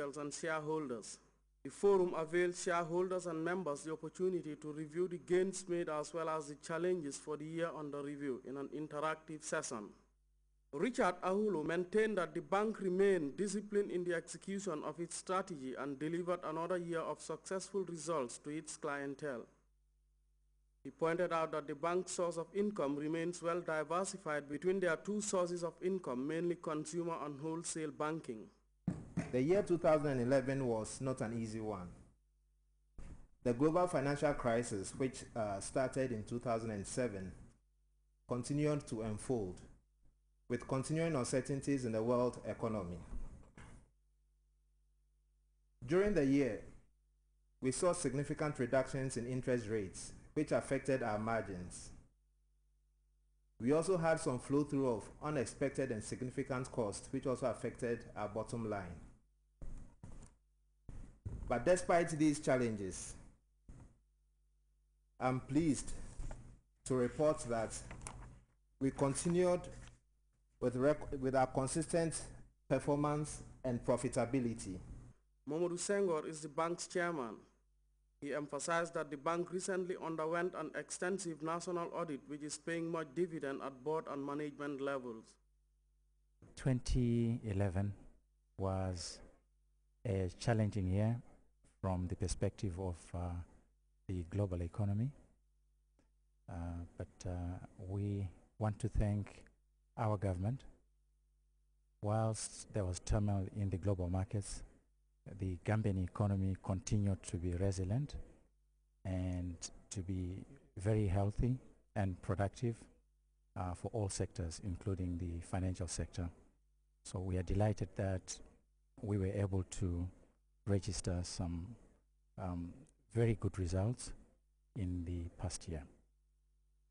officials and shareholders. The forum avails shareholders and members the opportunity to review the gains made as well as the challenges for the year under review in an interactive session. Richard Ahulu maintained that the bank remained disciplined in the execution of its strategy and delivered another year of successful results to its clientele. He pointed out that the bank's source of income remains well diversified between their two sources of income, mainly consumer and wholesale banking. The year 2011 was not an easy one. The global financial crisis, which started in 2007, continued to unfold, with continuing uncertainties in the world economy. During the year, we saw significant reductions in interest rates, which affected our margins. We also had some flow-through of unexpected and significant costs, which also affected our bottom line. But despite these challenges, I'm pleased to report that we continued with our consistent performance and profitability. Mamadou Senghor is the bank's chairman. He emphasized that the bank recently underwent an extensive national audit which is paying much dividend at board and management levels. 2011 was a challenging year from the perspective of the global economy, but we want to thank our government. Whilst there was turmoil in the global markets, the Gambian economy continued to be resilient and to be very healthy and productive for all sectors, including the financial sector. So we are delighted that we were able to register some very good results in the past year.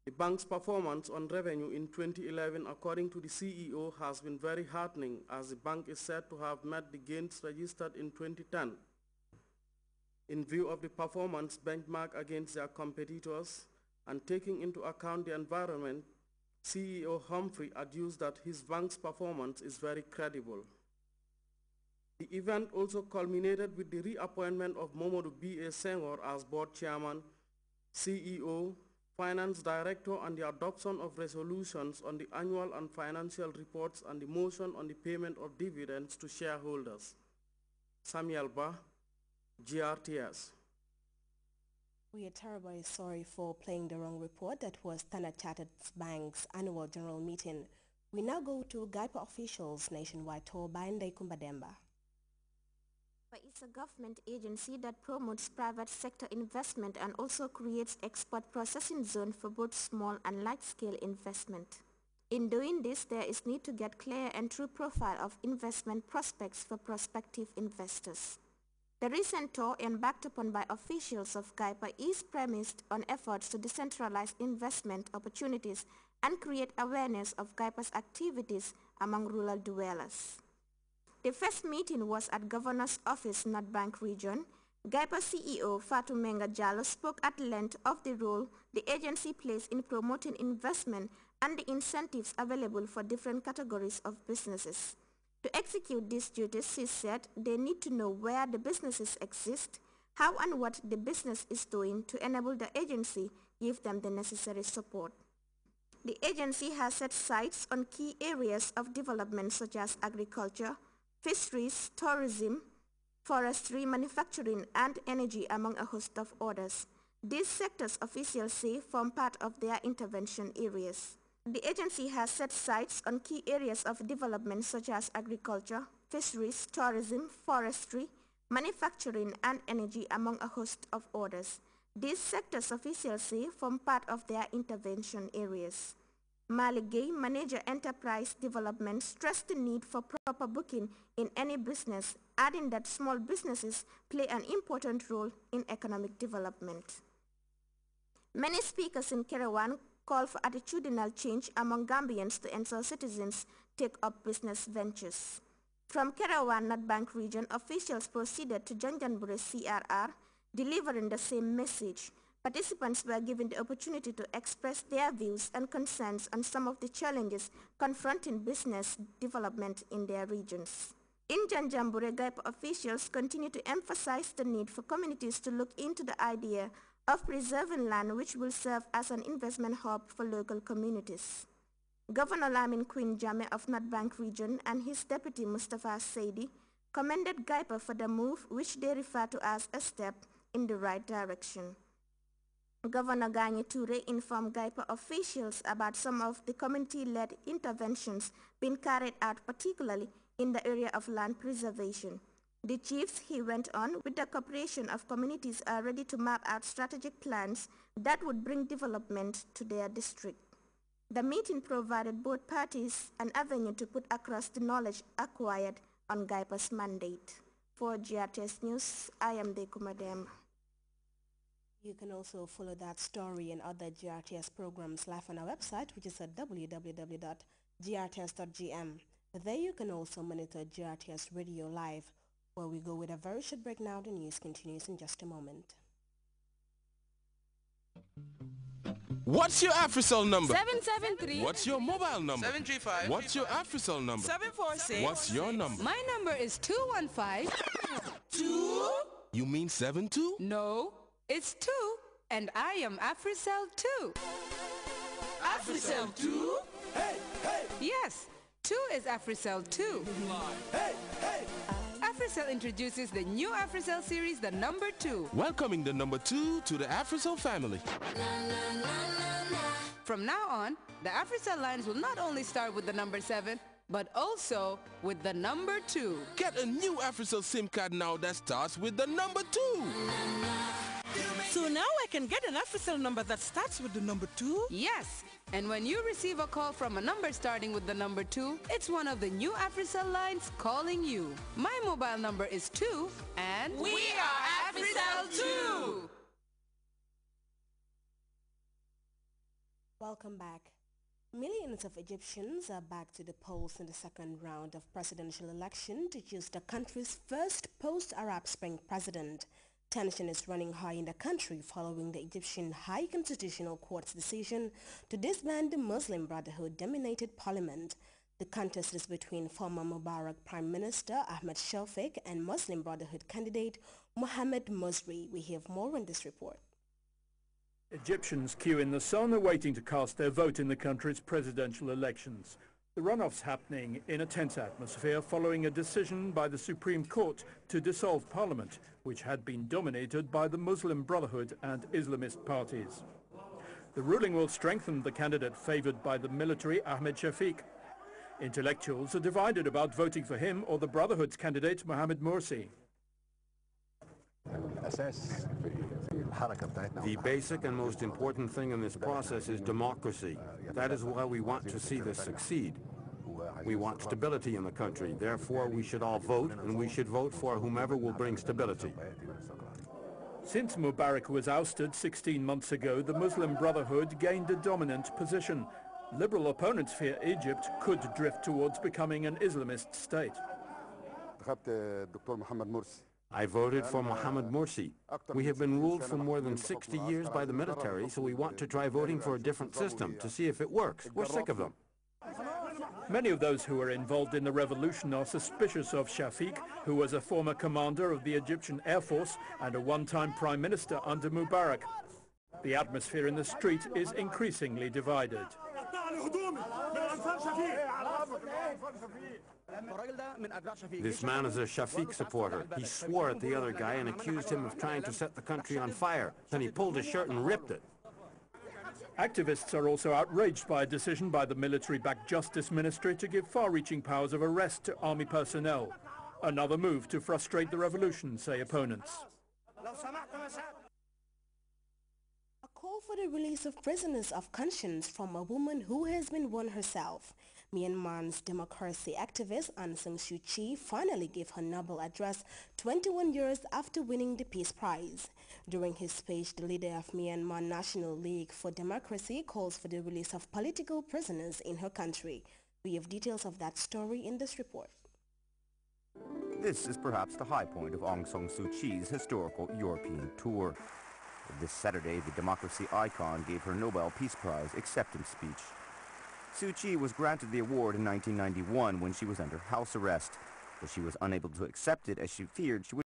The bank's performance on revenue in 2011, according to the CEO, has been very heartening, as the bank is said to have met the gains registered in 2010. In view of the performance benchmark against their competitors and taking into account the environment, CEO Humphrey adduced that his bank's performance is very credible. The event also culminated with the reappointment of Mamadou B.A. Senghor as board chairman, CEO, Finance Director, and the adoption of resolutions on the annual and financial reports and the motion on the payment of dividends to shareholders. Samuel Ba, GRTS. We are terribly sorry for playing the wrong report. That was Standard Chartered Bank's annual general meeting. We now go to GAIPA officials nationwide tour by Ndai Kumbademba. It's a government agency that promotes private sector investment and also creates export processing zone for both small and large-scale investment. In doing this, there is need to get clear and true profile of investment prospects for prospective investors. The recent tour, embarked upon by officials of GAIPA, is premised on efforts to decentralize investment opportunities and create awareness of GAIPA's activities among rural dwellers. The first meeting was at Governor's Office, North Bank Region. GAIPA CEO Fatou Menga Jallow spoke at length of the role the agency plays in promoting investment and the incentives available for different categories of businesses. To execute these duties, he said they need to know where the businesses exist, how and what the business is doing to enable the agency give them the necessary support. The agency has set sights on key areas of development such as agriculture, fisheries, tourism, forestry, manufacturing, and energy, among a host of others. These sectors, officials say, form part of their intervention areas. The agency has set sights on key areas of development such as agriculture, fisheries, tourism, forestry, manufacturing, and energy, among a host of others. These sectors, officials say, form part of their intervention areas. Mali Gay, Manager Enterprise Development, stressed the need for proper booking in any business, adding that small businesses play an important role in economic development. Many speakers in Kerewan call for attitudinal change among Gambians to ensure citizens take up business ventures. From Kerewan, North Bank Region, officials proceeded to Janjanbureh CRR, delivering the same message. Participants were given the opportunity to express their views and concerns on some of the challenges confronting business development in their regions. In Janjambure, Gaipa officials continue to emphasize the need for communities to look into the idea of preserving land which will serve as an investment hub for local communities. Governor Lamin Queen Jame of North Bank region and his deputy Mustafa Saidi commended Gaipa for the move, which they refer to as a step in the right direction. Governor Ganye Toure informed Gaipa officials about some of the community-led interventions being carried out, particularly in the area of land preservation. The chiefs, he went on, with the cooperation of communities are ready to map out strategic plans that would bring development to their district. The meeting provided both parties an avenue to put across the knowledge acquired on Gaipa's mandate. For GRTS News, I am Dekuma Demba. You can also follow that story and other GRTS programs live on our website, which is at www.grts.gm. There you can also monitor GRTS Radio Live, where we go with a very short break now. The news continues in just a moment. What's your AfriCell number? 773. What's your mobile number? 735. What's your AfriCell number? 746. What's your number? My number is 215. 2? You mean 72? No, it's 2, and I am AfriCell 2. AfriCell 2? Hey, hey! Yes, 2 is AfriCell 2. Hey, hey! AfriCell introduces the new AfriCell series, the number 2. Welcoming the number 2 to the AfriCell family. From now on, the AfriCell lines will not only start with the number 7, but also with the number 2. Get a new AfriCell SIM card now that starts with the number 2. So now I can get an AfriCell number that starts with the number 2? Yes, and when you receive a call from a number starting with the number 2, it's one of the new AfriCell lines calling you. My mobile number is 2, and we are AfriCell 2! Welcome back. Millions of Egyptians are back to the polls in the second round of presidential election to choose the country's first post-Arab Spring president. Tension is running high in the country following the Egyptian High Constitutional Court's decision to disband the Muslim Brotherhood-dominated parliament. The contest is between former Mubarak Prime Minister Ahmed Shafik and Muslim Brotherhood candidate Mohammed Mosri. We have more in this report. Egyptians queue in the sun, awaiting to cast their vote in the country's presidential elections. The runoff's happening in a tense atmosphere following a decision by the Supreme Court to dissolve parliament, which had been dominated by the Muslim Brotherhood and Islamist parties. The ruling will strengthen the candidate favoured by the military Ahmed Shafik. Intellectuals are divided about voting for him or the Brotherhood's candidate Mohammed Morsi. The basic and most important thing in this process is democracy. That is why we want to see this succeed. We want stability in the country. Therefore, we should all vote, and we should vote for whomever will bring stability. Since Mubarak was ousted 16 months ago, the Muslim Brotherhood gained a dominant position. Liberal opponents fear Egypt could drift towards becoming an Islamist state. I voted for Mohammed Morsi. We have been ruled for more than 60 years by the military, so we want to try voting for a different system to see if it works. We're sick of them. Many of those who were involved in the revolution are suspicious of Shafik, who was a former commander of the Egyptian Air Force and a one-time prime minister under Mubarak. The atmosphere in the street is increasingly divided. This man is a Shafik supporter. He swore at the other guy and accused him of trying to set the country on fire. Then he pulled his shirt and ripped it. Activists are also outraged by a decision by the military-backed Justice Ministry to give far-reaching powers of arrest to army personnel. Another move to frustrate the revolution, say opponents. A call for the release of prisoners of conscience from a woman who has been one herself. Myanmar's democracy activist Aung San Suu Kyi finally gave her Nobel address 21 years after winning the Peace Prize. During his speech, the leader of Myanmar National League for Democracy calls for the release of political prisoners in her country. We have details of that story in this report. This is perhaps the high point of Aung San Suu Kyi's historical European tour. This Saturday, the democracy icon gave her Nobel Peace Prize acceptance speech. Suu Kyi was granted the award in 1991 when she was under house arrest. but she was unable to accept it as she feared she would